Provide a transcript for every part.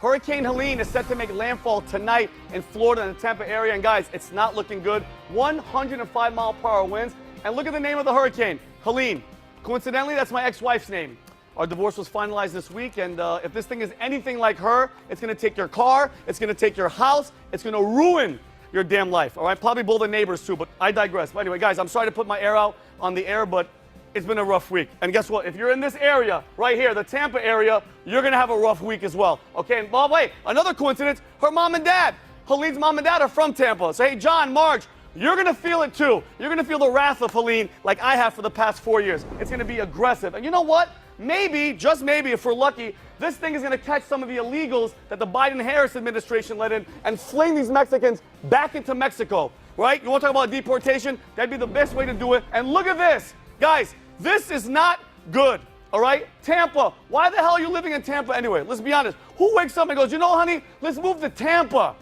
Hurricane Helene is set to make landfall tonight in Florida and the Tampa area. And guys, it's not looking good. 105-mile-per-hour winds. And look at the name of the hurricane, Helene. Coincidentally, that's my ex-wife's name. Our divorce was finalized this week, and if this thing is anything like her, it's going to take your car, it's going to take your house, it's going to ruin your damn life, all right? Probably both the neighbors too, but I digress. But anyway, guys, I'm sorry to put my air out on the air, but it's been a rough week. And guess what? If you're in this area, right here, the Tampa area, you're going to have a rough week as well, okay? And by the way, another coincidence, her mom and dad, Helene's mom and dad are from Tampa. So, hey, John, Marge, you're going to feel it too. You're going to feel the wrath of Helene like I have for the past 4 years. It's going to be aggressive. And you know what? Maybe, just maybe, if we're lucky, this thing is going to catch some of the illegals that the Biden-Harris administration let in and fling these Mexicans back into Mexico, right? You want to talk about deportation? That'd be the best way to do it. And look at this. Guys, this is not good, all right? Tampa. Why the hell are you living in Tampa anyway? Let's be honest. Who wakes up and goes, you know, honey, let's move to Tampa?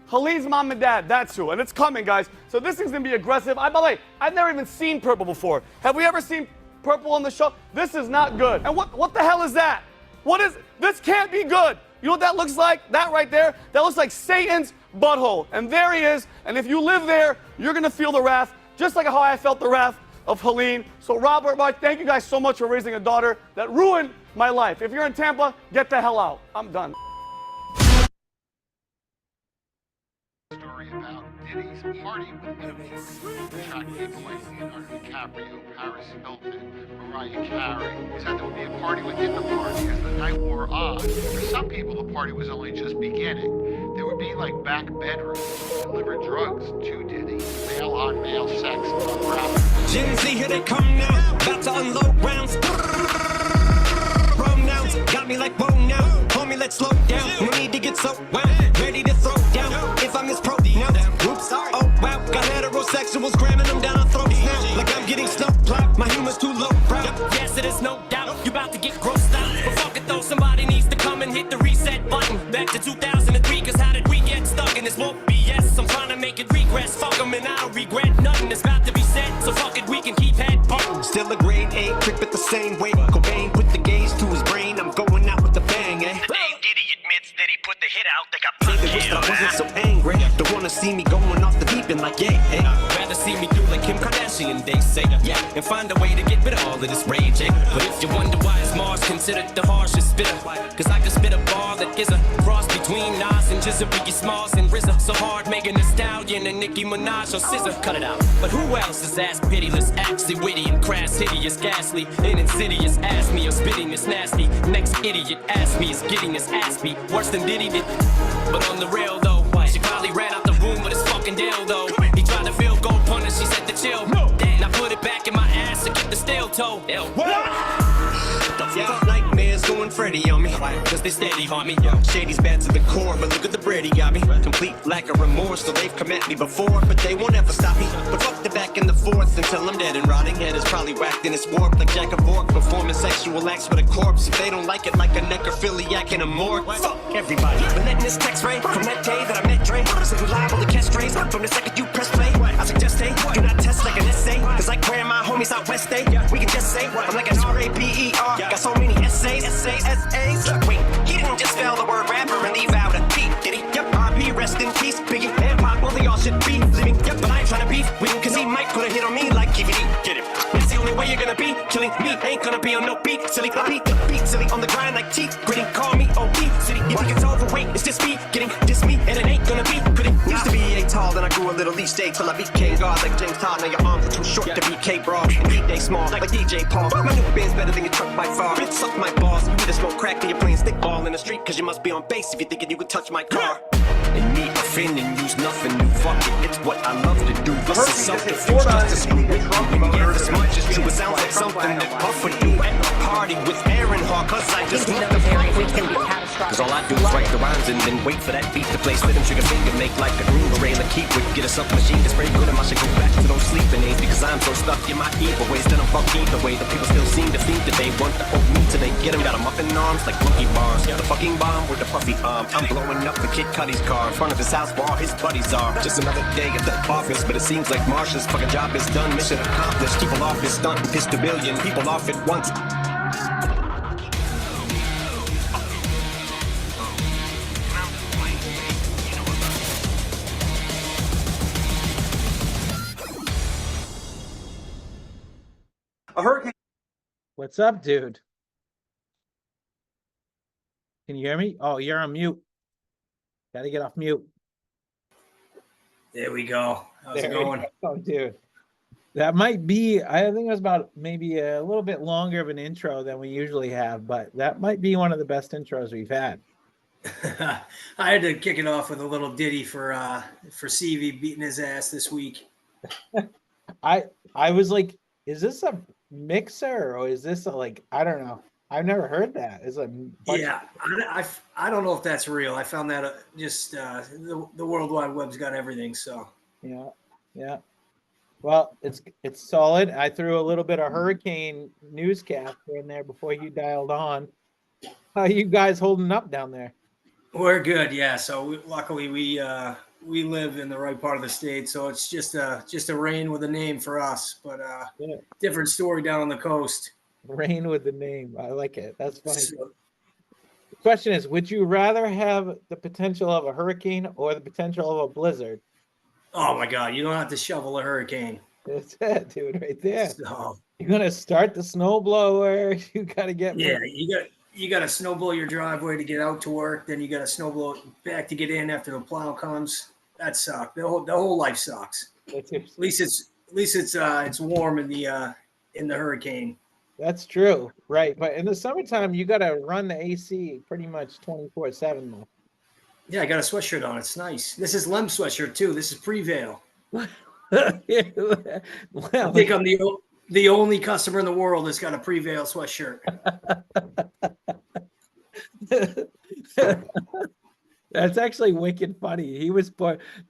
Helene's mom and dad, that's who. And it's coming, guys. So this thing's going to be aggressive. By the way, I've never even seen purple before. Have we ever seen purple on the show? This is not good. And what the hell is that? This can't be good. You know what that looks like? That right there? That looks like Satan's butthole. And there he is. And if you live there, you're going to feel the wrath, just like how I felt the wrath of Helene. So Robert, Mark, thank you guys so much for raising a daughter that ruined my life. If you're in Tampa, get the hell out. I'm done. Story about Diddy's party with enemies. Track people like Leonardo DiCaprio, Paris Hilton, Mariah Carey. He said there would be a party within the party as the night wore on. For some people, the party was only just beginning. There would be like back bedrooms, deliver drugs to Diddy, male-on-male sex, unwrapped. Gen Z, here they come now, about to unload rounds. Pronouns, got me like whoa now. Homie, let's slow down. No need to get so wound, ready to throw down. If I mispronounce, oops, oh wow. Got heterosexuals grabbing them down our throats now. Like I'm getting snowplow, my humor's too low brow. Yes, it is no doubt, you about to get grossed out. But fuck it though, somebody needs to come and hit the reset button. Back to 2003, cause how did we get stuck in this woke BS? I'm trying to make it regress, fuck them and I don't regret nothing. It's about to be said, so fuck it, we can keep head button. Still a grade A, trip it the same way. Cobain put the gauge to his brain, I'm going out with the bang, eh? Diddy admits that he put the hit out, they got pop. They wish that I wasn't so angry. Don't wanna see me going off the deep end like, yeah, hey. Rather see me do like Kim Kardashian, they say, yeah. And find a way to get rid of all of this rage, eh. But if you wonder why is Mars considered the harshest spitter, cause I can spit a bar that is a cross between Nas and Jizza, Biggie Smalls and RZA. So hard, Megan Thee Stallion and Nicki Minaj or SZA, cut it out. But who else is as pitiless, actually witty and crass, hideous, ghastly, and insidious? Ask me or spitting is nasty. Next idiot ask me is getting his ass beat worse than Diddy did. But on the real though, she probably ran out the room with his fucking dildo. He tried to feel gold punish, she said to chill. Now put it back in my ass to get the steel toe. Yeah, nightmares going Freddy on me, cause they steady on me. Shady's bad to the core, but look at the bread he got me. Complete lack of remorse, so they've come at me before, but they won't ever stop me. But fuck the back and the forth until I'm dead and rotting. Head is probably whacked and it's warped like Jack of Orc, performing sexual acts with a corpse. If they don't like it, like a necrophiliac in a morgue. Fuck everybody. But letting this text ray from that day that I met Dre, so you liable to catch strays from the second you press play. I suggest they do not test like an essay, cause like grandma homies out west day, we can just say I'm like an R-A-P-E-R. Got so many essays. Wait, he didn't just spell the word rapper and leave out a P, did he? Yep, R.I.P. rest in peace, Biggie and Pac, well they all should be living. Yep, but I ain't tryna beef with him, cause he might put a hit on me like KVD, get it? That's the only way you're gonna be killing me, ain't gonna be on no beat, silly. I beat the beat, silly, on the grind like teeth, gritty, call me OP, city. You think it's overweight, it's just me, getting this me, and it ain't gonna be pretty. Used to be A tall, then I grew a little each day till I became God like James Todd. Now your arms are too short to be K-Broad, and D-Day small like DJ Paul. My new band's better than your truck by far. Bitch, suck my balls, you either smoke crack or you're playing stickball in the street, cause you must be on base if you're thinking you can touch my car. And me offend and use nothing new, fuck it, it's what I love to do. This is self-defense, just to screw with you. And yeah, this much is true, it sounds like something that Puff would do at a party with Aaron Hall, cause I just want the fuck with you. Cause all I do is write the rhymes and then wait for that beat to play. Split and trigger finger, make like a green beret, like keep with. Get a something machine that's very good, and I should go back to those sleeping days, because I'm so stuck in my evil ways that I'm fucked either way. The people still seem to think that they want to hold me till they get them. Got them up in arms like monkey bars. The fucking bomb with the puffy arm. I'm blowing up the Kid Cudi's car in front of his house where all his buddies are. Just another day at the office, but it seems like Marsha's fucking job is done. Mission accomplished. Keep off his stunt and pissed a billion people off at once. A hurricane. What's up, dude? Can you hear me? Oh, you're on mute. Gotta get off mute. There we go. How's There it going? Oh, dude. That might be, I think it was about maybe a little bit longer of an intro than we usually have, but that might be one of the best intros we've had. I had to kick it off with a little ditty for CV beating his ass this week. I was like, is this a mixer or is this I don't know. I've never heard that. It's a bunch Yeah, I don't know if that's real. I found that the World Wide Web's got everything. So yeah. Well, it's solid. I threw a little bit of hurricane newscaster in there before you dialed on. How are you guys holding up down there? we're good. Yeah. So luckily we live in the right part of the state, so it's just a rain with a name for us. But Yeah. different story down on the coast. Rain with the name. I like it. That's funny. So, The question is, would you rather have the potential of a hurricane or the potential of a blizzard? oh my God, you don't have to shovel a hurricane. That's it, dude, right there. So You're gonna start the snowblower. You gotta get yeah, you got to snowblow your driveway to get out to work. Then you got to snowblow it back to get in after the plow comes. That sucks. The whole life sucks. At least it's warm in the hurricane. That's true, right? But in the summertime, you gotta run the AC pretty much 24/7 though. Yeah, I got a sweatshirt on. It's nice. This is Lem sweatshirt too. This is Prevail. I Well, think I'm the only customer in the world that's got a Prevail sweatshirt. that's actually wicked funny.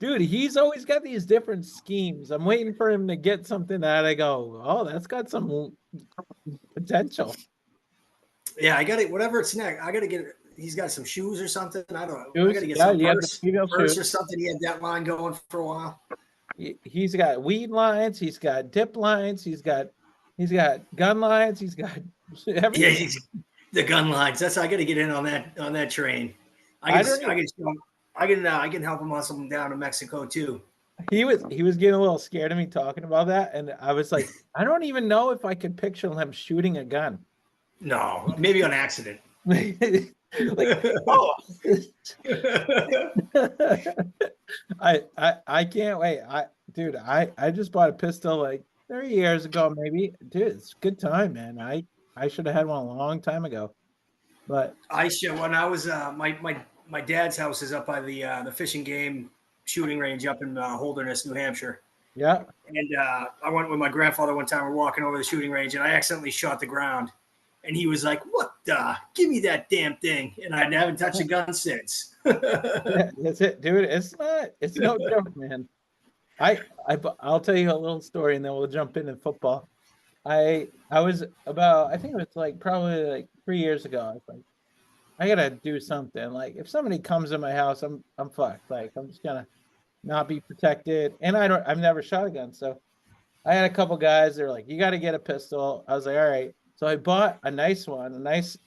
Dude, he's always got these different schemes. I'm waiting for him to get something that I go, oh, that's got some potential. Yeah, I got it. Whatever it's next, I got to get it. He's got some shoes or something. I don't know. I Shoes? got to get Yeah, some you have the purse, female purse shoes. or something. He had that line going for a while. He's got weed lines, he's got dip lines, he's got gun lines, he's got everything. Yeah, the gun lines. That's I got to get in on that train. I can help him muscle him down to Mexico too. He was getting a little scared of me talking about that, and I was like, I don't even know if I could picture him shooting a gun. No, maybe on accident. Oh. I can't wait. I just bought a pistol like 30 years ago, maybe. Dude, it's a good time, man. I should have had one a long time ago. But I should when I was my dad's house is up by the Fish and Game shooting range up in Holderness, New Hampshire. yeah. And I went with my grandfather one time. We're walking over the shooting range, and I accidentally shot the ground. And he was like, "What the? Give me that damn thing!" And I haven't touched a gun since. Yeah, that's it, dude. It's no joke, man. I'll tell you a little story and then we'll jump into football. I was about, I think it was like probably like 3 years ago. I was like, I gotta do something. Like if somebody comes in my house, I'm fucked. Like I'm just gonna not be protected. And I've never shot a gun. So I had a couple guys, they're like, you gotta get a pistol. I was like, all right. So I bought a nice one, a nice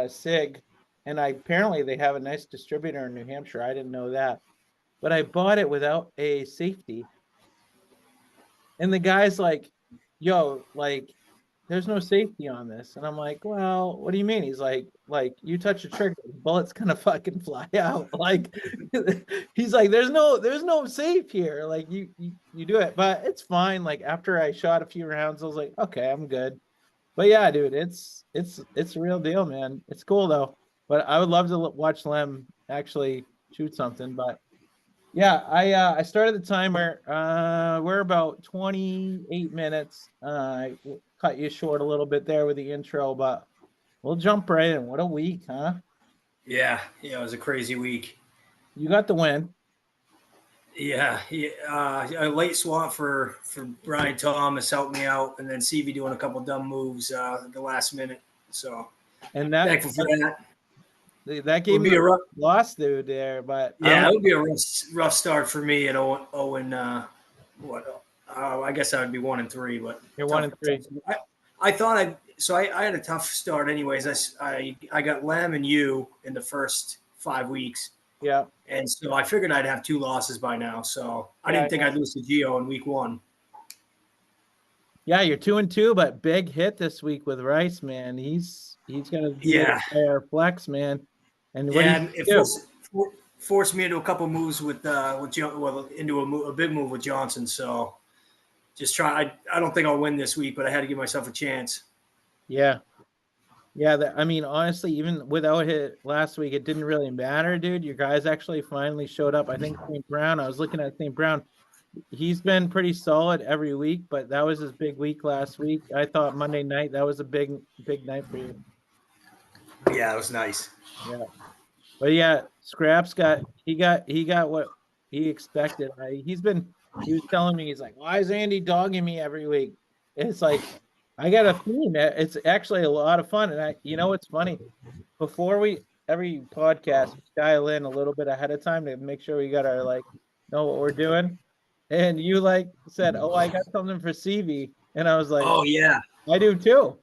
SIG, and apparently they have a nice distributor in New Hampshire. I didn't know that, but I bought it without a safety. And the guy's like, "Yo, like, there's no safety on this." And I'm like, "Well, what do you mean?" He's like, you touch a trigger, the bullet's gonna fucking fly out. Like, he's like, "There's no safe here. Like, you do it, but it's fine." Like after I shot a few rounds, I was like, "Okay, I'm good." But yeah, dude, it's a real deal, man. It's cool though. But I would love to watch Lem actually shoot something. But yeah, I started the timer. We're about 28 minutes. I cut you short a little bit there with the intro, but we'll jump right in. What a week, huh? Yeah, it was a crazy week. You got the win. Yeah, a late swap for Brian Thomas helped me out, and then CV doing a couple dumb moves at the last minute. So And that thankful for that. that gave Would be me a rough, loss, dude. There, but yeah, it would be a rough start for me at 0 and I guess I would be 1-3, but you're 1-3. I thought I had a tough start anyways. I got Lem and you in the first 5 weeks. Yeah. And so I figured I'd have 2 losses by now. So I didn't think I'd lose to Gio in week 1. Yeah, you're 2-2, but big hit this week with Rice, man. He's gonna be Yeah. our flex, man. And what do Yeah, you and it do? forced me into a couple moves with into a big move with Johnson. So just try. I don't think I'll win this week, but I had to give myself a chance. Yeah. Yeah, I mean, honestly, even without it last week, it didn't really matter, dude. Your guys actually finally showed up. I think St. Brown, I was looking at St. Brown. He's been pretty solid every week, but that was his big week last week. I thought Monday night, that was a big night for you. Yeah, it was nice. Yeah. But yeah, Scraps got what he expected. He was telling me, he's like, why is Andy dogging me every week? It's like I got a theme. It's actually a lot of fun. And what's funny? Before every podcast, we dial in a little bit ahead of time to make sure we got our know what we're doing. And you said, oh, I got something for CV. And I was like, Oh yeah. I do too.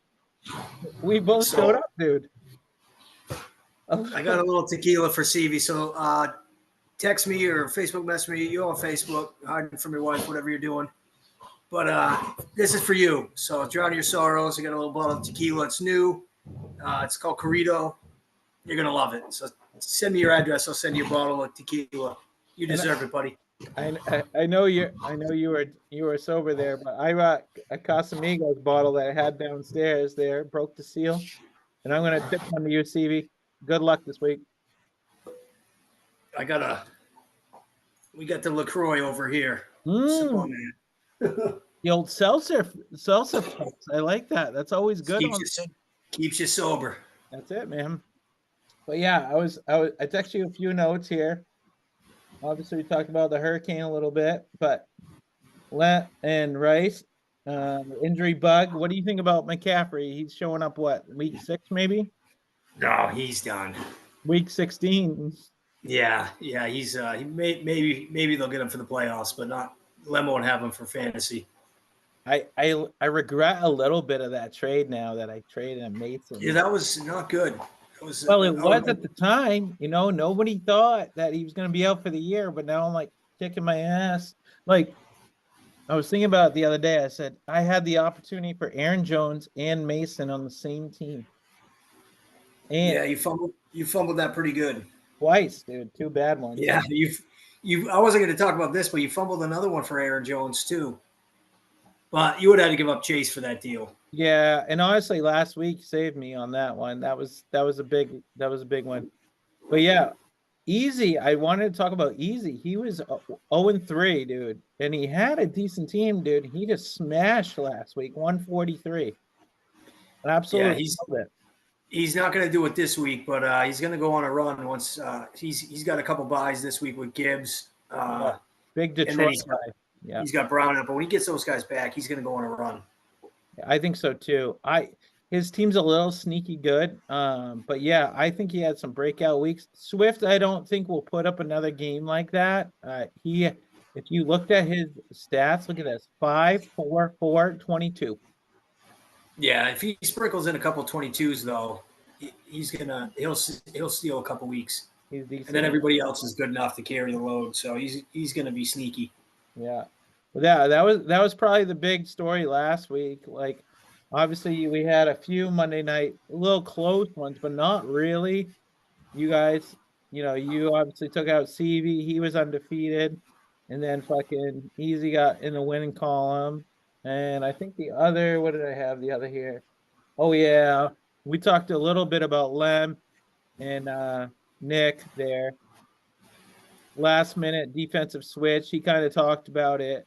We both showed So up, dude. I got a little tequila for CV. So text me or Facebook message me. You on Facebook, hiding from your wife, whatever you're doing. But this is for you. So drown your sorrows. I got a little bottle of tequila. It's new. It's called Corrido. You're gonna love it. So send me your address. I'll send you a bottle of tequila. You deserve it, buddy. I know you were sober there, but I brought a Casamigos bottle that I had downstairs there, broke the seal, and I'm gonna tip one to you, CV. Good luck this week. We got the LaCroix over here. Sip on that. The old seltzer pumps. I like that. That's always good. Keeps you sober. That's it, man. But yeah, I texted you a few notes here. Obviously, we talked about the hurricane a little bit, but and Rice, injury bug. What do you think about McCaffrey? He's showing up what, week 6 maybe? No, he's done. Week 16. Yeah. He's maybe they'll get him for the playoffs, but not. Lem won't have him for fantasy. I regret a little bit of that trade now that I traded him Mason. Yeah, that was not good. It was at the time. Nobody thought that he was going to be out for the year, but now I'm kicking my ass. I was thinking about it the other day. I said I had the opportunity for Aaron Jones and Mason on the same team. And yeah, you fumbled that pretty good. Twice, dude. 2 bad ones. Yeah, I wasn't going to talk about this, but you fumbled another one for Aaron Jones too. But you would have had to give up Chase for that deal. Yeah, and honestly, last week saved me on that one. That was a big one. But yeah, Easy. I wanted to talk about Easy. He was 0-3, dude, and he had a decent team, dude. He just smashed last week, 143. Absolutely, yeah, he's not going to do it this week, but he's going to go on a run once he's got a couple buys this week with Gibbs. Big Detroit guy. Yeah, he's got Brown up, but when he gets those guys back, he's going to go on a run. I think so too. His team's a little sneaky good, but yeah, I think he had some breakout weeks. Swift, I don't think will put up another game like that. If you looked at his stats, look at this: 5, 4, 4, 22. Yeah, if he sprinkles in a couple 22s though, he'll steal a couple weeks, and then everybody else is good enough to carry the load. So he's gonna be sneaky. Yeah. Well, yeah, that was probably the big story last week. Obviously, we had a few Monday night, little close ones, but not really. You guys, you obviously took out CV. He was undefeated. And then fucking Easy got in the winning column. And I think what did I have the other here? Oh, yeah. We talked a little bit about Lem and Nick there. Last minute defensive switch. He kind of talked about it.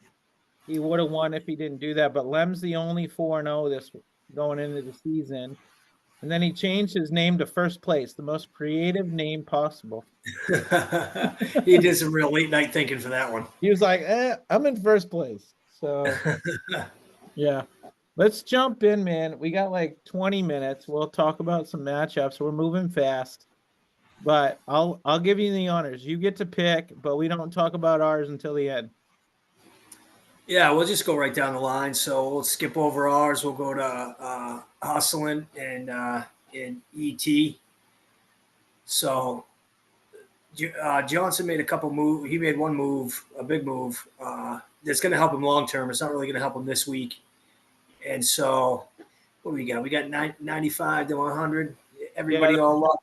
He would have won if he didn't do that, but Lem's the only 4-0 this going into the season. And then he changed his name to First Place, the most creative name possible. He did some real late night thinking for that one. He was like, I'm in first place. So, yeah. Let's jump in, man. We got 20 minutes. We'll talk about some matchups. We're moving fast. But I'll give you the honors. You get to pick, but we don't talk about ours until the end. Yeah, we'll just go right down the line. So we'll skip over ours. We'll go to Hustling and ET. So Johnson made a couple moves. He made one move, a big move, that's going to help him long term. It's not really going to help him this week. And so, what do we got? We got 95 to 100. Everybody Yeah, all up.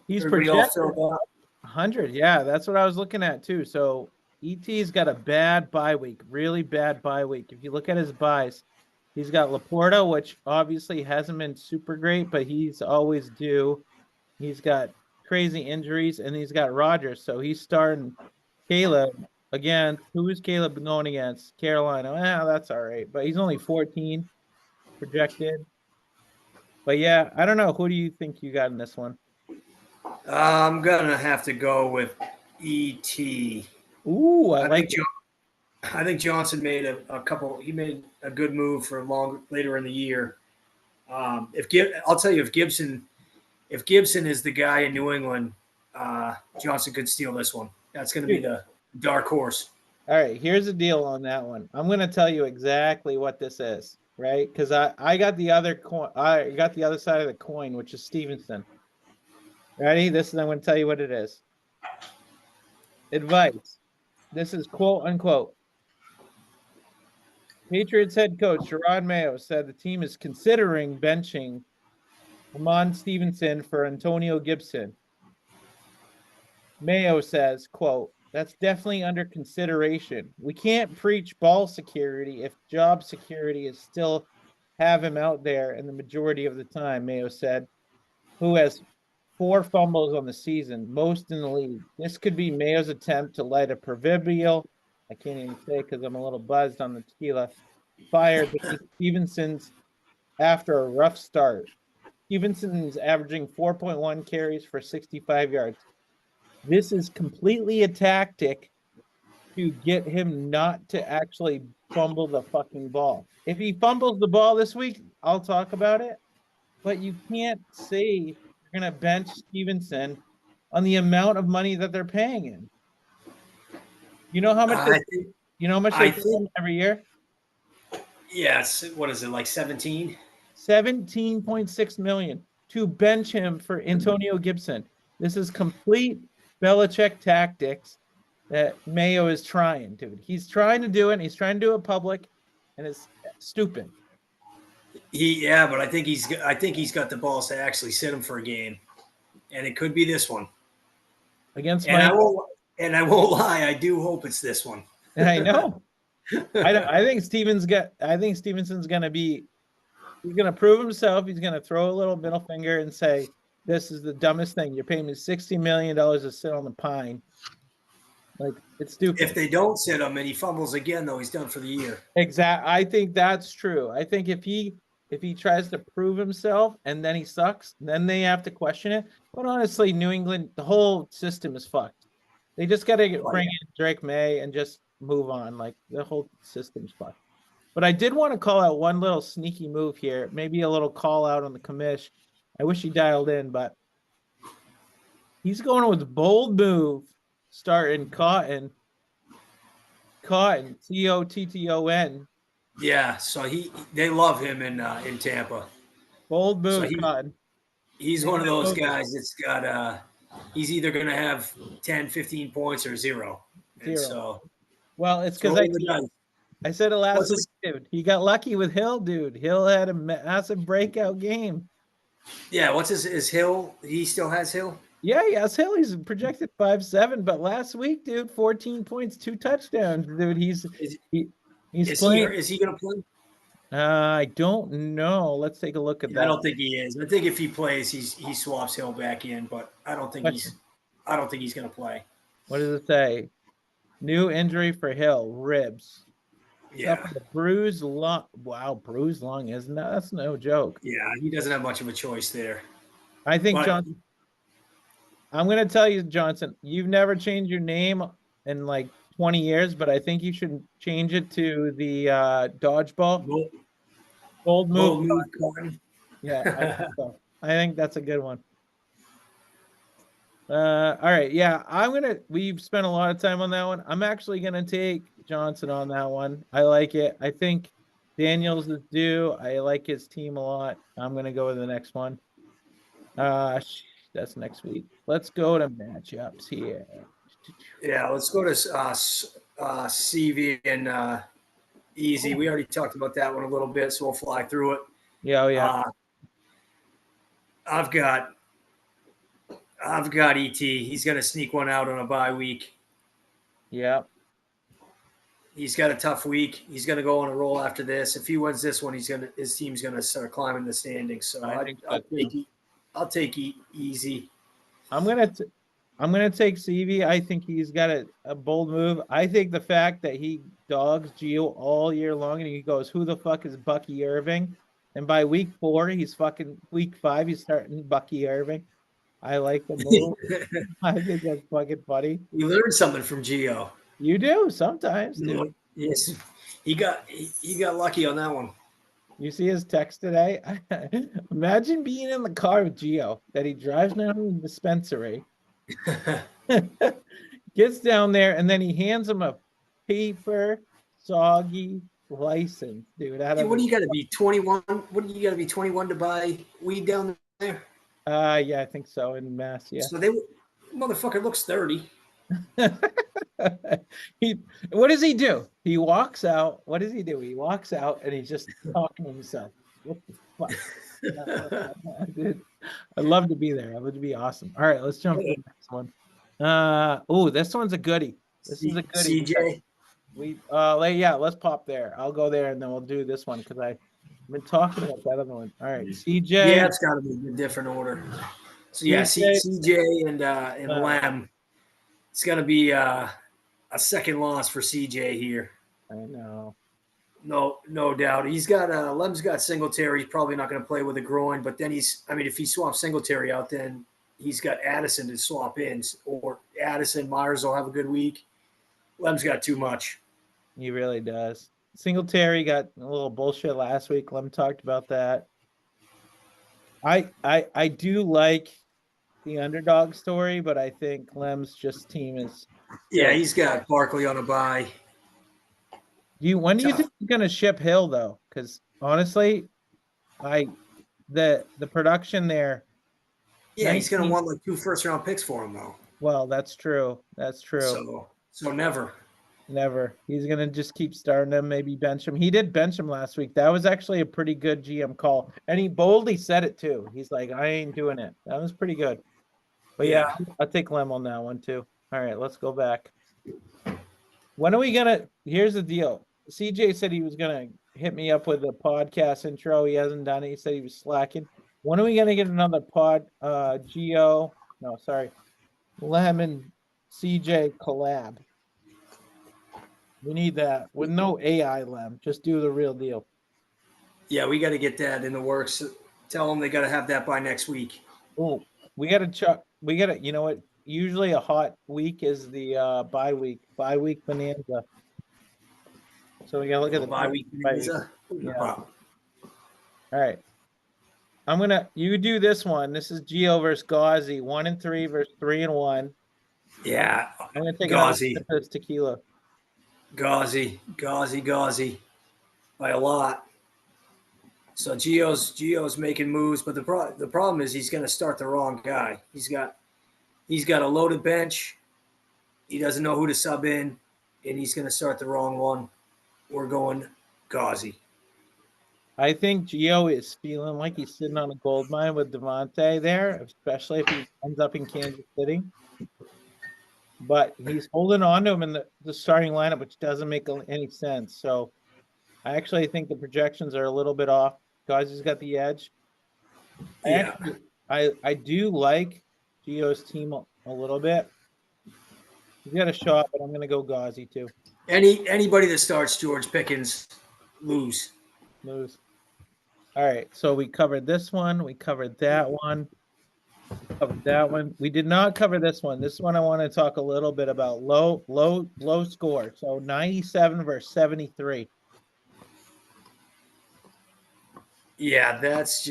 he's Everybody all projected filled up. 100. Yeah, that's what I was looking at too. So ET's got a bad bye week, really bad bye week. If you look at his buys, he's got Laporta, which obviously hasn't been super great, but he's always due. He's got crazy injuries, and he's got Rodgers. So he's starting Caleb again. Who is Caleb going against? Carolina. That's all right. But he's only 14 projected. But yeah, I don't know. Who do you think you got in this one? I'm gonna have to go with ET. Ooh, I like I think Johnson made a couple. He made a good move for later in the year. I'll tell you, if Gibson is the guy in New England, Johnson could steal this one. That's going to be the dark horse. All right, here's the deal on that one. I'm going to tell you exactly what this is, right? Because I got the other coin. I got the other side of the coin, which is Stevenson. Ready? I'm going to tell you what it is. Advice. This is quote unquote. Patriots head coach Gerard Mayo said the team is considering benching Ramon Stevenson for Antonio Gibson. Mayo says, quote, that's definitely under consideration. We can't preach ball security if job security is still have him out there in the majority of the time, Mayo said, who has 4 fumbles on the season, most in the league. This could be Mayo's attempt to light a proverbial, I can't even say because I'm a little buzzed on the tequila, fire beneath Stevenson's after a rough start. Stevenson is averaging 4.1 carries for 65 yards. This is completely a tactic to get him not to actually fumble the fucking ball. If he fumbles the ball this week, I'll talk about it. But you can't say you're going to bench Stevenson on the amount of money that they're paying him. You know how much they pay him every year? Yes. What is it, like 17? 17.6 million to bench him for Antonio Gibson. This is complete Belichick tactics that Mayo is trying, dude. He's trying to do it. He's trying to do it public, and it's stupid. But I think he's got the balls to actually sit him for a game, and it could be this one Against and Mike. I won't lie, I do hope it's this one. I know. I think Stevenson's gonna be. He's gonna prove himself. He's gonna throw a little middle finger and say, "This is the dumbest thing. You're paying me $60 million to sit on the pine." Like, it's stupid. If they don't sit him and he fumbles again, though, he's done for the year. Exactly. I think that's true. I think if he tries to prove himself and then he sucks, then they have to question it. But honestly, New England, the whole system is fucked. They just got to bring in Drake May and just move on. Like, the whole system's fucked. But I did want to call out one little sneaky move here, maybe a little call out on the commish. I wish he dialed in, but he's going with bold move, starting Cotton, Cotton. Yeah, so they love him in Tampa. Bold move, Cotton. He's one of those guys that's got he's either going to have 10, 15 points or zero. And so, well, it's because I said it last week, dude. He got lucky with Hill, dude. Hill had a massive breakout game. Yeah, what's is Hill? He still has Hill? Yeah, he has Hill. He's projected 5.7, but last week, dude, 14 points, 2 touchdowns, dude. He's playing. Is he going to play? I don't know. Let's take a look at that. I don't think he is. I think if he plays, he swaps Hill back in, but I don't think he's going to play. What does it say? New injury for Hill, ribs. Yeah. Bruised lung. Wow, bruised lung, isn't that? That's no joke. Yeah, he doesn't have much of a choice there. I think, Johnson, I'm going to tell you, Johnson, you've never changed your name in like 20 years, but I think you should change it to the dodgeball. Bold move. Yeah, I think that's a good one. All right. Yeah, we've spent a lot of time on that one. I'm actually going to take Johnson on that one. I like it. I think Daniels is due. I like his team a lot. I'm going to go with the next one. That's next week. Let's go to matchups here. Yeah, let's go to CV and Easy. We already talked about that one a little bit, so we'll fly through it. Yeah, oh, yeah. I've got ET. He's going to sneak one out on a bye week. Yeah. He's got a tough week. He's going to go on a roll after this. If he wins this one, his team's going to start climbing the standings. So I'll take easy. I'm gonna take CV. I think he's got a bold move. I think the fact that he dogs Gio all year long and he goes, "Who the fuck is Bucky Irving?" And by week 4, week 5, he's starting Bucky Irving. I like the move. I think that's fucking funny. You learned something from Gio. You do sometimes, dude. Yes, he got lucky on that one. You see his text today? Imagine being in the car with Gio that he drives down to the dispensary, gets down there, and then he hands him a paper soggy license, dude. What do you got to be 21? What do you got to be 21 to buy weed down there? Yeah, I think so in Mass. Yeah. So motherfucker looks 30. What does he do? He walks out. What does he do? He walks out and he's just talking to himself. What the fuck? Dude, I'd love to be there. It would be awesome. All right, let's jump to the next one. This one's a goodie. This is a goodie. CJ. Let's pop there. I'll go there and then we'll do this one because I've been talking about that other one. All right, CJ. Yeah, it's got to be in a different order. So yeah, CJ and Lem. It's going to be a second loss for CJ here. I know. No doubt. He's got Lem's got Singletary. He's probably not going to play with a groin, but then if he swaps Singletary out, then he's got Addison to swap in, or Addison Myers will have a good week. Lem's got too much. He really does. Singletary got a little bullshit last week. Lem talked about that. I do like the underdog story, but I think Lem's team is. Yeah, he's got Barkley on a bye. When do you think he's gonna ship Hill though? Because honestly, the production there. Yeah, he's gonna want like 2 first-round picks for him though. Well, that's true. That's true. So never. Never. He's gonna just keep starting him, maybe bench him. He did bench him last week. That was actually a pretty good GM call, and he boldly said it too. He's like, "I ain't doing it." That was pretty good. But yeah, I'll take Lem on that one too. All right, let's go back. When are we gonna? Here's the deal. CJ said he was gonna hit me up with a podcast intro. He hasn't done it. He said he was slacking. When are we gonna get another Lem and CJ collab? We need that with no AI, Lem. Just do the real deal. Yeah, we got to get that in the works. Tell them they got to have that by next week. Oh, we got to We got to. You know what? Usually a hot week is the bye week. Bye week bonanza. So we got to look at the bye week bonanza. Yeah. All right. You do this one. This is Gio versus Gauzy. 1-3 versus 3-1. Yeah. I'm gonna take Gauzy. This tequila. Gauzy by a lot. So Gio's making moves, but the problem is he's going to start the wrong guy. He's got a loaded bench. He doesn't know who to sub in, and he's going to start the wrong one. We're going Gauzy. I think Gio is feeling like he's sitting on a gold mine with Devontae there, especially if he ends up in Kansas City. But he's holding on to him in the starting lineup, which doesn't make any sense. So I actually think the projections are a little bit off. Gauzy's got the edge. Yeah. I do like Gio's team a little bit. He's got a shot, but I'm going to go Gauzy too. Anybody that starts George Pickens, lose. All right, so we covered this one. We covered that one. We did not cover this one. This one I want to talk a little bit about. Low score. So 97 versus 73. Yeah, that's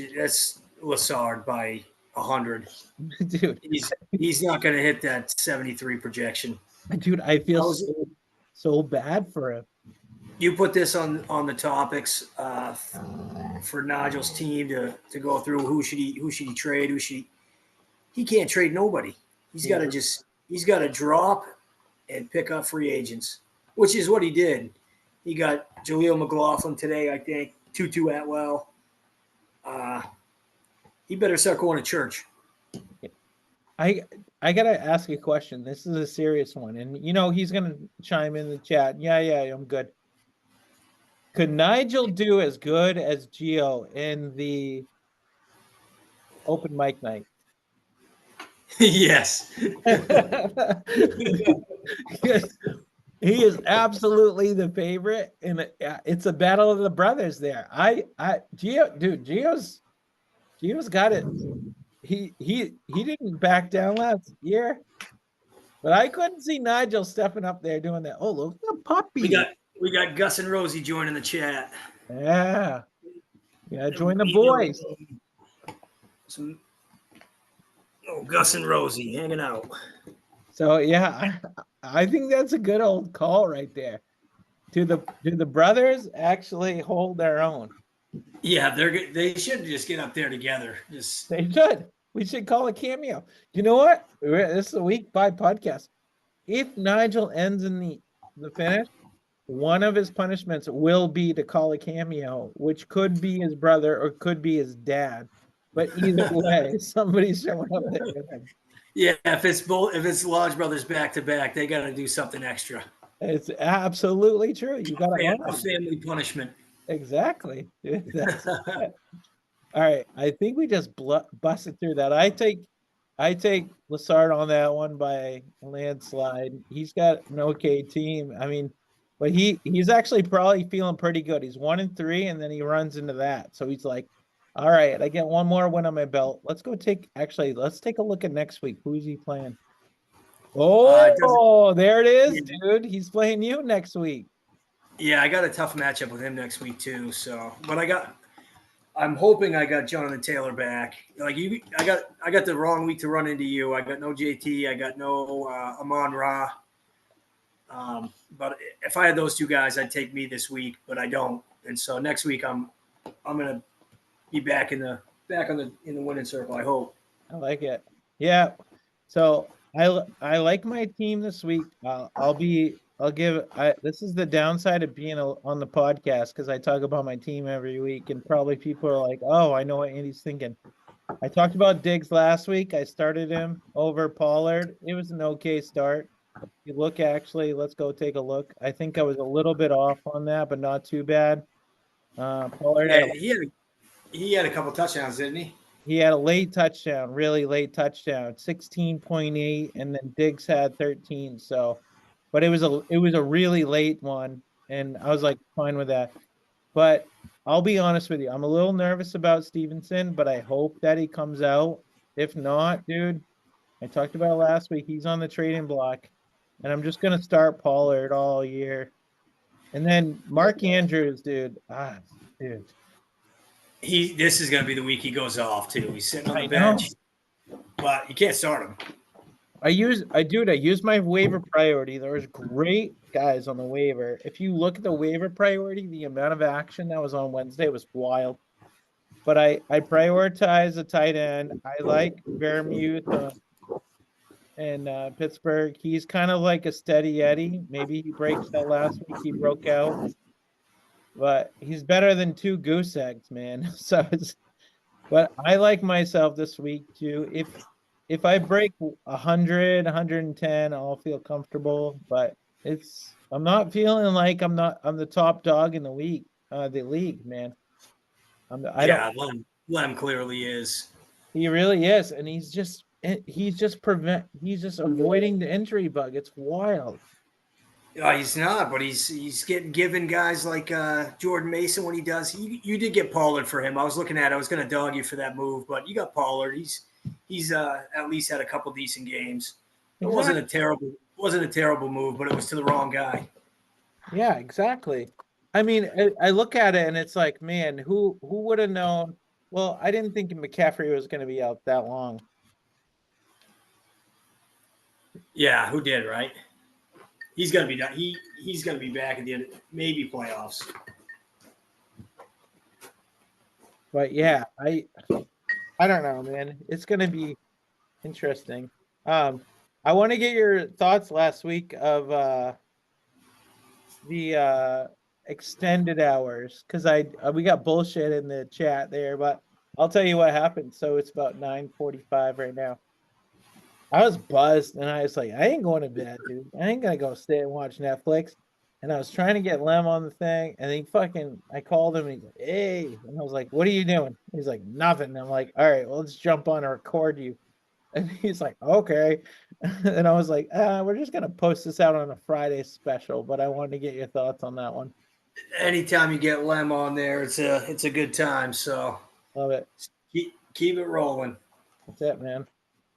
Lassard by 100. Dude, he's not going to hit that 73 projection. Dude, I feel so bad for him. You put this on the topics for Nigel's team to go through. Who should he trade? He can't trade nobody. He's got to drop and pick up free agents, which is what he did. He got Jaleel McLaughlin today, I think. Tutu Atwell. He better start going to church. I gotta ask a question. This is a serious one, and he's gonna chime in the chat. Yeah, I'm good. Could Nigel do as good as Gio in the open mic night? Yes. Yes, he is absolutely the favorite, and it's a battle of the brothers there. Gio's got it. He didn't back down last year, but I couldn't see Nigel stepping up there doing that. Oh, look, a puppy. We got Gus and Rosie joining the chat. Yeah, join the boys. Gus and Rosie hanging out. So yeah, I think that's a good old call right there. Do the brothers actually hold their own? Yeah, they should just get up there together. They should. We should call a cameo. You know what? This is a week 5 podcast. If Nigel ends in the finish, one of his punishments will be to call a cameo, which could be his brother or could be his dad. But either way, somebody's showing up there with him. Yeah, if it's Lodge Brothers back to back, they got to do something extra. It's absolutely true. You got a family punishment. Exactly. All right, I think we just busted through that. I take Lassard on that one by a landslide. He's got an okay team. I mean, but he's actually probably feeling pretty good. He's 1-3, and then he runs into that. So he's like, all right, I get one more win on my belt. Let's take a look at next week. Who's he playing? Oh, there it is, dude. He's playing you next week. Yeah, I got a tough matchup with him next week too. So, but I'm hoping I got Jonathan Taylor back. Like I got the wrong week to run into you. I got no JT. I got no Amon Ra. But if I had those two guys, I'd take me this week, but I don't. And so next week I'm gonna be back in the winning circle. I hope. I like it. Yeah. So I like my team this week. This is the downside of being on the podcast, because I talk about my team every week, and probably people are like, oh, I know what Andy's thinking. I talked about Diggs last week. I started him over Pollard. It was an okay start. Let's go take a look. I think I was a little bit off on that, but not too bad. Pollard he had a couple touchdowns, didn't he? He had a late touchdown, really late touchdown, 16.8, and then Diggs had 13. So, but it was a really late one, and I was like fine with that. But I'll be honest with you, I'm a little nervous about Stevenson, but I hope that he comes out. If not, dude, I talked about it last week. He's on the trading block, and I'm just gonna start Pollard all year. And then Mark Andrews, dude. This is going to be the week he goes off too. He's sitting on the bench, but you can't start him. I use my waiver priority. There's great guys on the waiver. If you look at the waiver priority, the amount of action that was on Wednesday was wild. But I prioritize a tight end. I like Vermouth in Pittsburgh. He's kind of like a steady Eddie. Maybe he breaks that last week. He broke out. But he's better than 2 goose eggs, man. But I like myself this week too. If I break 100, 110, I'll feel comfortable. But I'm not feeling like I'm the top dog in the league, man. Lem clearly is. He really is, and he's just avoiding the injury bug. It's wild. He's not, but he's getting given guys like Jordan Mason when he does. You did get Pollard for him. I was looking at it. I was going to dog you for that move, but you got Pollard. He's at least had a couple decent games. It wasn't a terrible move, but it was to the wrong guy. Yeah, exactly. I mean, I look at it and it's like, man, who would have known? Well, I didn't think McCaffrey was going to be out that long. Yeah, who did, right? He's gonna be done. He's gonna be back at the end, maybe playoffs. But yeah, I don't know, man. It's gonna be interesting. I want to get your thoughts last week of the extended hours because we got bullshit in the chat there, but I'll tell you what happened. So it's about 9:45 right now. I was buzzed and I was like, I ain't going to bed, dude. I ain't gonna go stay and watch Netflix. And I was trying to get Lem on the thing, and I called him and he's like, hey. And I was like, what are you doing? He's like, nothing. And I'm like, all right, well, let's jump on and record you. And he's like, okay. And I was like, we're just gonna post this out on a Friday special, but I wanted to get your thoughts on that one. Anytime you get Lem on there, it's a good time. So Love it. keep it rolling. That's it, man.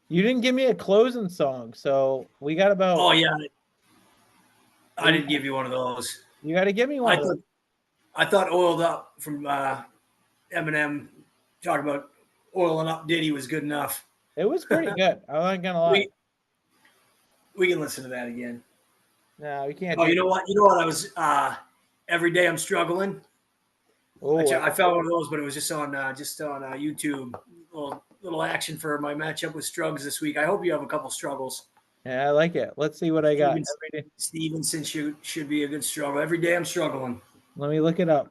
You didn't give me a closing song, so we got about. Oh yeah, I didn't give you one of those. You got to give me one. I thought "Oiled Up" from Eminem, talking about oiling up Diddy, was good enough. It was pretty good. I'm not gonna lie. We can listen to that again. No, we can't. Oh, you know what? I was "Every Day I'm Struggling." Oh, I found one of those, but it was just on YouTube. Little action for my matchup with Struggs this week. I hope you have a couple struggles. Yeah, I like it. Let's see what I got. Stevenson should be a good struggle. Every day I'm struggling. Let me look it up.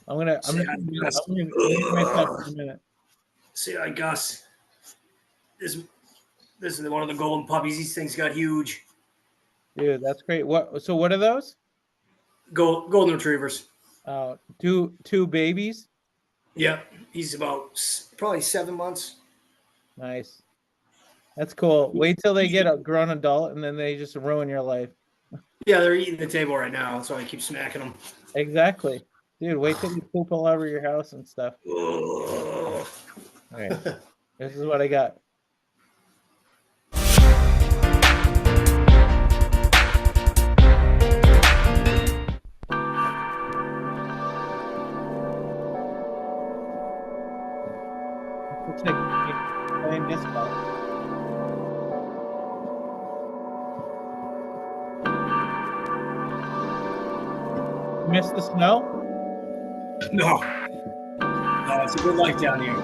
I'm gonna mute myself for a minute. See, I Gus. This is one of the golden puppies. These things got huge. Dude, that's great. So what are those? Golden retrievers. Two babies. Yep, he's about probably 7 months. Nice. That's cool. Wait till they get a grown adult, and then they just ruin your life. Yeah, they're eating the table right now. That's why I keep smacking them. Exactly. Dude, wait till you poop all over your house and stuff. All right. This is what I got. Looks like you're playing disc golf. Miss the snow? No, it's a good life down here.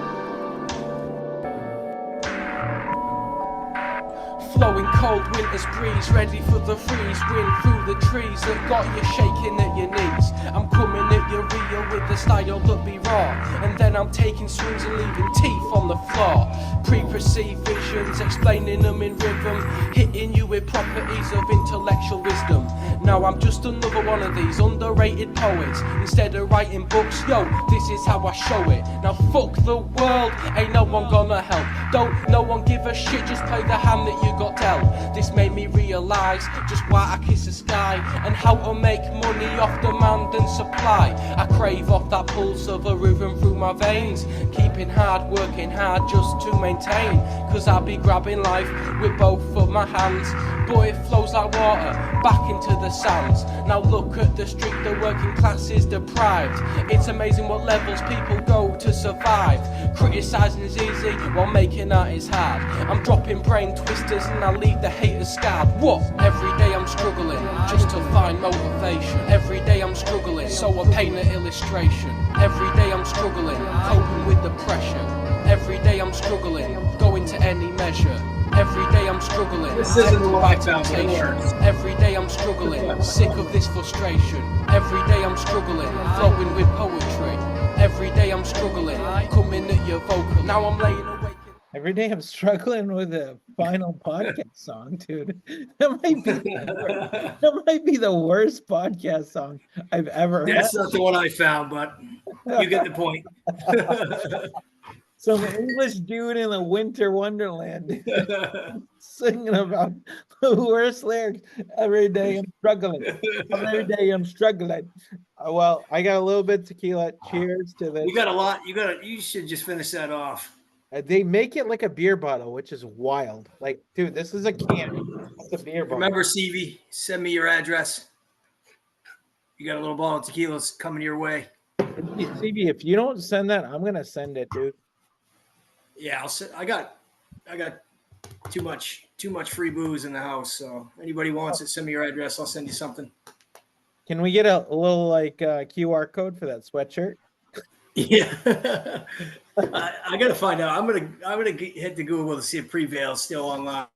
Flowing cold winter's breeze, ready for the freeze. Wind through the trees that got you shaking at your knees. I'm coming at your rear with the style that be raw, and then I'm taking swings and leaving teeth on the floor. Pre-perceived visions, explaining them in rhythm, hitting you with properties of intellectual wisdom. Now I'm just another one of these underrated poets. Instead of writing books, yo, this is how I show it. Now fuck the world, ain't no one gonna help. Don't no one give a shit, just play the hand that you got dealt. This made me realise just why I kiss the sky, and how to make money off demand and supply. I crave off that pulse of a rhythm through my veins, keeping hard, working hard just to maintain. Cause I be grabbing life with both of my hands. Boy, it flows like water back into the sands. Now look at the street, the working class is deprived. It's amazing what levels people go to survive. Criticising is easy while making art is hard. I'm dropping brain twisters and I leave the haters scarred. What? Every day I'm struggling just to find motivation. Every day I'm struggling, so I paint an illustration. Every day I'm struggling, coping with the pressure. Every day I'm struggling, going to any measure. Every day I'm struggling. This isn't the life balance. Every day I'm struggling, sick of this frustration. Every day I'm struggling, flowing with poetry. Every day I'm struggling, coming at your vocal. Now I'm laying awake. Every day I'm struggling with a final podcast song, dude. That might be the worst podcast song I've ever heard. That's not the one I found, but you get the point. Some English dude in a winter wonderland singing about the worst lyrics. Every day I'm struggling. Every day I'm struggling. Well, I got a little bit of tequila. Cheers to this. You got a lot. You should just finish that off. They make it like a beer bottle, which is wild. Like, dude, this is a can. It's a beer bottle. Remember, CV, send me your address. You got a little bottle of tequila coming your way. CV, if you don't send that, I'm gonna send it, dude. Yeah, I got too much free booze in the house. So anybody wants it, send me your address. I'll send you something. Can we get a little like QR code for that sweatshirt? Yeah, I gotta find out. I'm gonna hit the Google to see if Prevail's still online.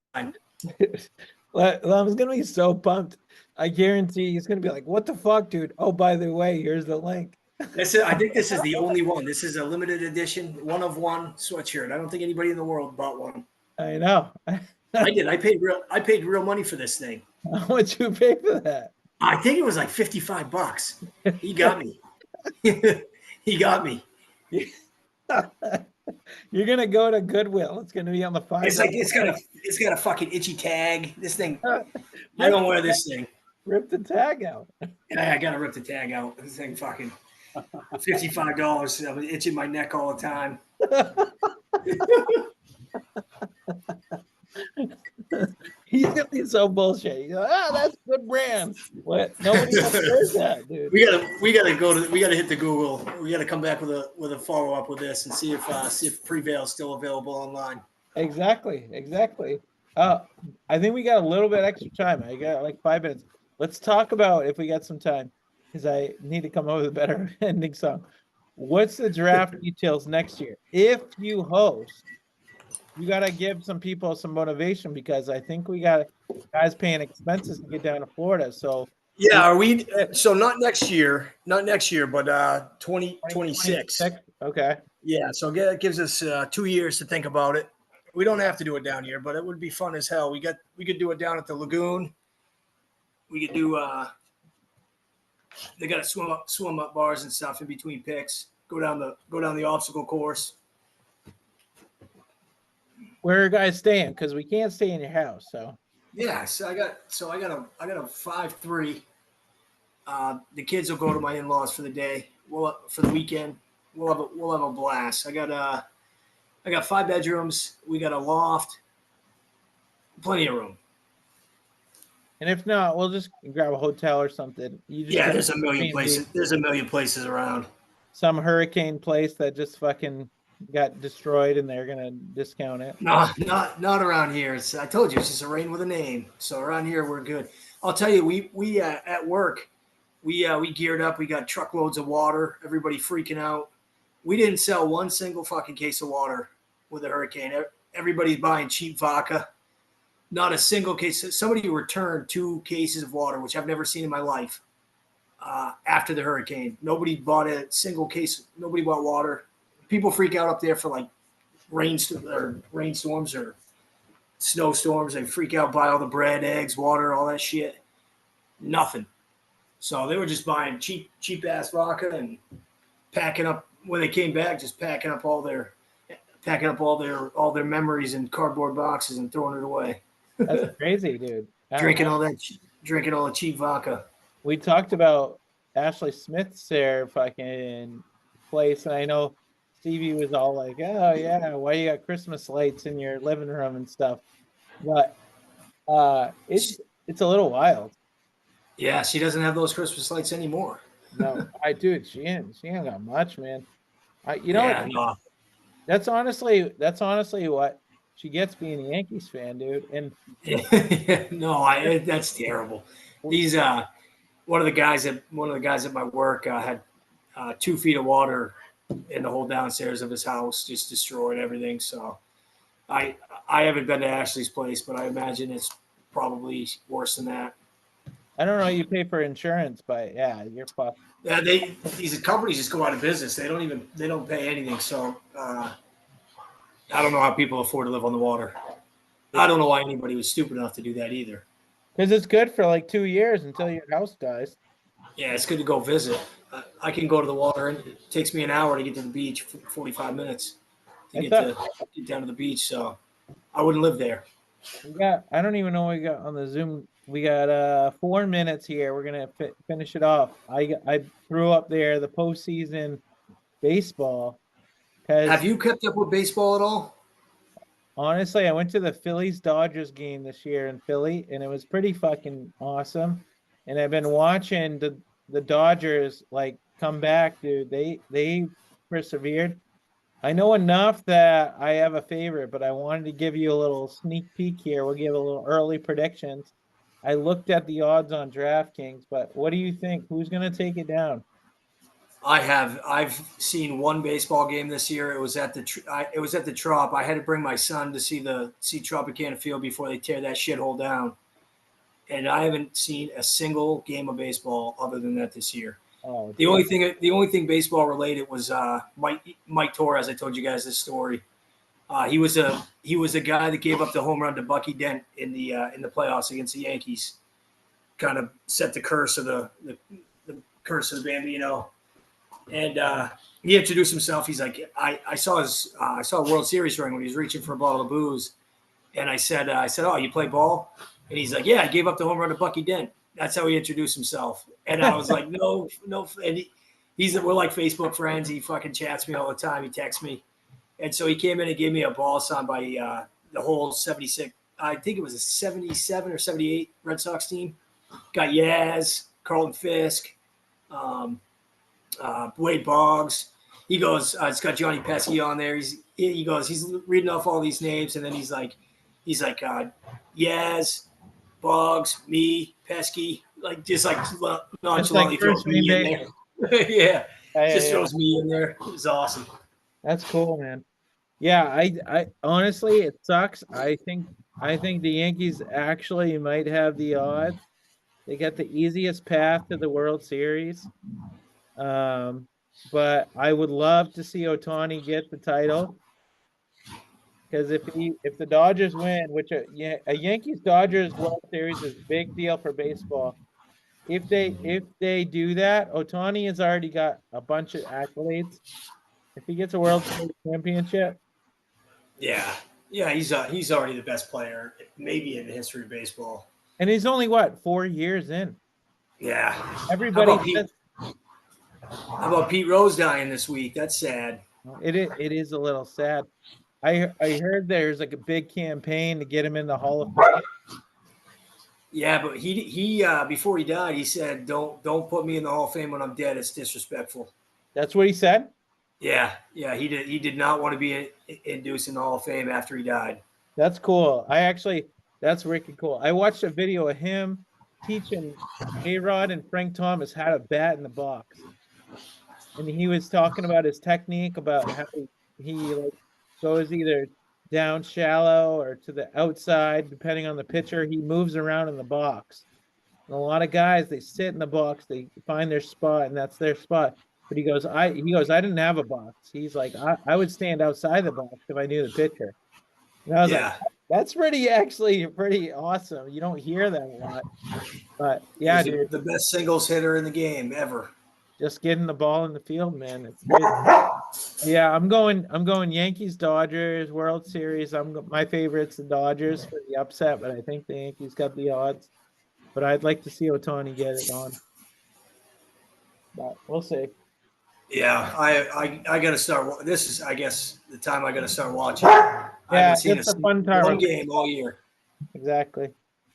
Lem's gonna be so pumped. I guarantee he's gonna be like, "What the fuck, dude? Oh, by the way, here's the link." I think this is the only one. This is a limited edition, one of one sweatshirt. I don't think anybody in the world bought one. I know. I did. I paid real money for this thing. How much you pay for that? I think it was like $55. He got me. He got me. You're gonna go to Goodwill. It's gonna be on the fire. It's got a fucking itchy tag. This thing. I don't wear this thing. Rip the tag out. I gotta rip the tag out. This thing fucking $55. I'm itching my neck all the time. He's gonna be so bullshit. He's like, that's good brand. What? Nobody else wears that, dude. We gotta hit the Google. We gotta come back with a follow up with this and see if Prevail is still available online. Exactly. I think we got a little bit extra time. I got like 5 minutes. Let's talk about, if we got some time, because I need to come up with a better ending song. What's the draft details next year? If you host, you got to give some people some motivation, because I think we got guys paying expenses to get down to Florida. So yeah, so not next year, but 2026. Okay. Yeah, so it gives us 2 years to think about it. We don't have to do it down here, but it would be fun as hell. We could do it down at the lagoon. We could do they got swim up bars and stuff in between picks. Go down the obstacle course. Where are guys staying? Because we can't stay in your house. So yeah, so I got a 5-3. The kids will go to my in-laws for the day. For the weekend. We'll have a blast. I got 5 bedrooms. We got a loft. Plenty of room. And if not, we'll just grab a hotel or something. There's a million places. There's a million places around. Some hurricane place that just fucking got destroyed, and they're gonna discount it. No, not around here. I told you, it's just a rain with a name. So around here we're good. I'll tell you, we at work, we geared up. We got truckloads of water. Everybody freaking out. We didn't sell one single fucking case of water with a hurricane. Everybody's buying cheap vodka. Not a single case. Somebody returned 2 cases of water, which I've never seen in my life. After the hurricane, nobody bought a single case. Nobody bought water. People freak out up there for like rainstorms or snowstorms. They freak out, buy all the bread, eggs, water, all that shit. Nothing. So they were just buying cheap ass vodka and packing up when they came back, just packing up all their memories in cardboard boxes and throwing it away. That's crazy, dude. Drinking all the cheap vodka. We talked about Ashley Smith's fucking place, and I know Stevie was all like, "Oh yeah, why you got Christmas lights in your living room and stuff?" But it's a little wild. Yeah, she doesn't have those Christmas lights anymore. No, she ain't got much, man. No. That's honestly what she gets being a Yankees fan, dude. And no, that's terrible. These one of the guys at my work had 2 feet of water in the whole downstairs of his house, just destroyed everything. So I haven't been to Ashley's place, but I imagine it's probably worse than that. I don't know. You pay for insurance, but yeah, you're fucked. Yeah, these companies just go out of business. They don't pay anything. So I don't know how people afford to live on the water. I don't know why anybody was stupid enough to do that either. Because it's good for like 2 years until your house dies. Yeah, it's good to go visit. I can go to the water, and it takes me an hour to get to the beach, 45 minutes to get down to the beach. So I wouldn't live there. I don't even know what we got on the Zoom. We got 4 minutes here. We're gonna finish it off. I threw up there the postseason baseball. Have you kept up with baseball at all? Honestly, I went to the Phillies-Dodgers game this year in Philly, and it was pretty fucking awesome. And I've been watching the Dodgers like come back, dude. They persevered. I know enough that I have a favorite, but I wanted to give you a little sneak peek here. We'll give a little early predictions. I looked at the odds on DraftKings, but what do you think? Who's going to take it down? I've seen one baseball game this year. It was at the Trop. I had to bring my son to see Tropicana Field before they tear that shithole down. and I haven't seen a single game of baseball other than that this year. Oh, The only thing baseball related was Mike Torres. I told you guys this story. He was a guy that gave up the home run to Bucky Dent in the playoffs against the Yankees. Kind of set the curse of the curse of the Bambino. And he introduced himself. He's like, I saw a World Series ring when he was reaching for a bottle of booze, and I said, oh, you play ball? And he's like, yeah, I gave up the home run to Bucky Dent. That's how he introduced himself. And I was like, no. And we're like Facebook friends. He fucking chats me all the time. He texts me. And so he came in and gave me a ball signed by the whole 76. I think it was a 77 or 78 Red Sox team. Got Yaz, Carlton Fisk, Wade Boggs. He goes, it's got Johnny Pesky on there. He goes, he's reading off all these names, and then he's like, Yaz, Boggs, me, Pesky, like just like nonchalantly throws me in there. Yeah, just throws me in there. It was awesome. That's cool, man. Yeah, I honestly, it sucks. I think the Yankees actually might have the odds. They got the easiest path to the World Series. But I would love to see Ohtani get the title. Because if the Dodgers win, which a Yankees Dodgers World Series is a big deal for baseball. If they do that, Ohtani has already got a bunch of accolades. If he gets a World Series championship, yeah, he's already the best player, maybe in the history of baseball. And he's only 4 years in. Yeah, everybody. How about Pete Rose dying this week? That's sad. It is a little sad. I heard there's like a big campaign to get him in the Hall of Fame. Yeah, but he before he died, he said, "Don't put me in the Hall of Fame when I'm dead. It's disrespectful." That's what he said. Yeah, he did not want to be induced in the Hall of Fame after he died. That's cool. That's wicked cool. I watched a video of him teaching A-Rod and Frank Thomas how to bat in the box. And he was talking about his technique, about how he like goes either down shallow or to the outside, depending on the pitcher. He moves around in the box. And a lot of guys, they sit in the box, they find their spot, and that's their spot. But he goes, I didn't have a box. He's like, I would stand outside the box if I knew the pitcher. And I was like, that's pretty awesome. You don't hear that a lot. But yeah, dude, the best singles hitter in the game ever. Just getting the ball in the field, man. It's good. Yeah, I'm going Yankees, Dodgers, World Series. My favorite's the Dodgers for the upset, but I think the Yankees got the odds. But I'd like to see Ohtani get it on. But we'll see. Yeah, I got to start. This is, I guess, the time I got to start watching. I haven't seen it's a fun time. One game all year. Exactly.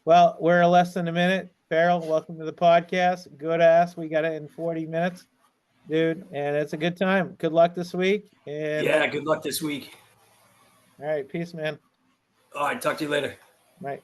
Well, we're less than a minute. Farrell, welcome to the podcast. Good ass. We got it in 40 minutes, dude, and it's a good time. Good luck this week. And yeah, good luck this week. All right, peace, man. All right, talk to you later. Right.